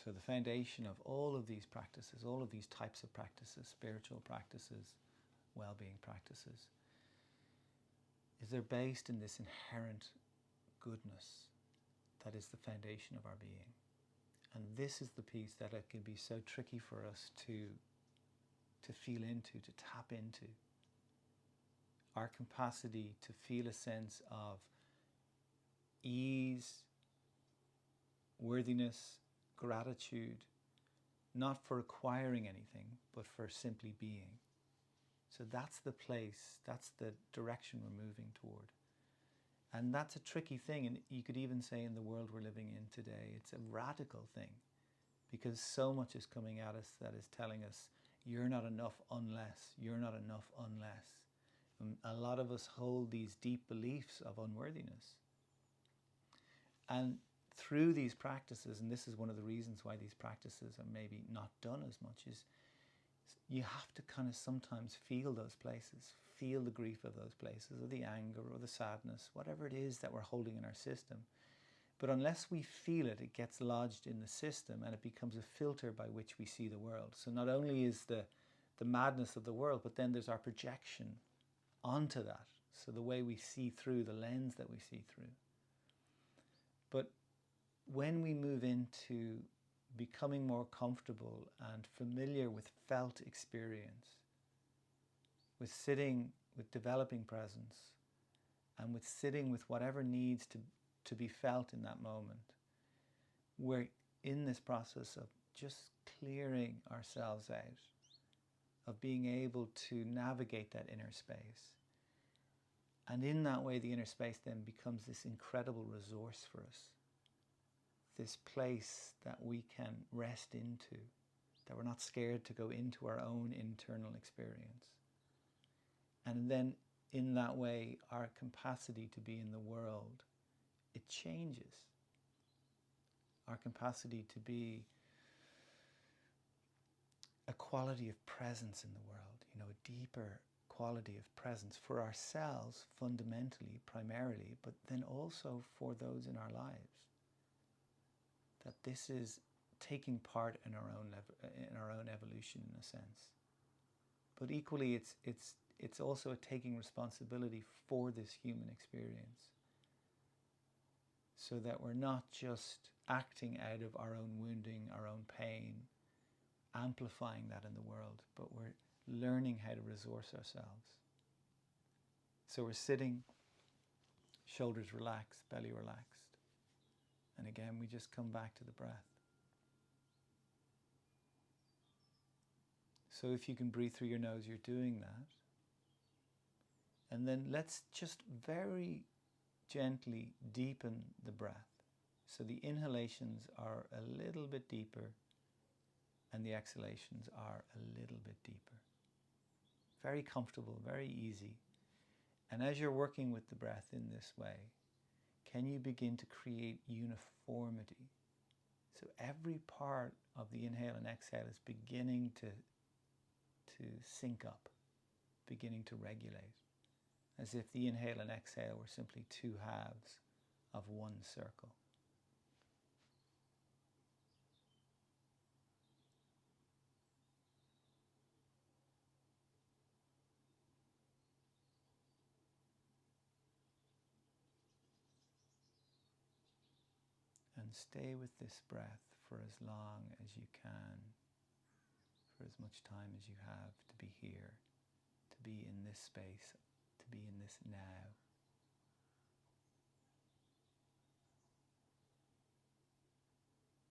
So the foundation of all of these practices, all of these types of practices, spiritual practices, well-being practices, is they're based in this inherent goodness that is the foundation of our being. And this is the piece that it can be so tricky for us to feel into, to tap into. Our capacity to feel a sense of ease, worthiness, gratitude, not for acquiring anything, but for simply being. So that's the place, that's the direction we're moving toward. And that's a tricky thing, and you could even say in the world we're living in today, it's a radical thing, because so much is coming at us that is telling us, you're not enough unless, you're not enough unless. And a lot of us hold these deep beliefs of unworthiness. And through these practices, and this is one of the reasons why these practices are maybe not done as much, is you have to kind of sometimes feel those places, feel the grief of those places, or the anger, or the sadness, whatever it is that we're holding in our system. But unless we feel it, it gets lodged in the system and it becomes a filter by which we see the world. So not only is the madness of the world, but then there's our projection onto that. So the way we see through, the lens that we see through. But when we move into becoming more comfortable and familiar with felt experience, with sitting, with developing presence, and with sitting with whatever needs to be felt in that moment, we're in this process of just clearing ourselves out, of being able to navigate that inner space. And in that way, the inner space then becomes this incredible resource for us. This place that we can rest into, that we're not scared to go into our own internal experience. And then in that way, our capacity to be in the world, it changes. Our capacity to be a quality of presence in the world, a deeper quality of presence for ourselves fundamentally, primarily, but then also for those in our lives. That this is taking part in our own evolution, in a sense. But equally, it's also a taking responsibility for this human experience, so that we're not just acting out of our own wounding, our own pain, amplifying that in the world, but we're learning how to resource ourselves. So we're sitting, shoulders relaxed, belly relaxed. And again, we just come back to the breath. So if you can breathe through your nose, you're doing that. And then let's just very gently deepen the breath. So the inhalations are a little bit deeper and the exhalations are a little bit deeper. Very comfortable, very easy. And as you're working with the breath in this way, can you begin to create uniformity? So every part of the inhale and exhale is beginning to sync up, beginning to regulate, as if the inhale and exhale were simply two halves of one circle. And stay with this breath for as long as you can, for as much time as you have to be here, to be in this space, to be in this now.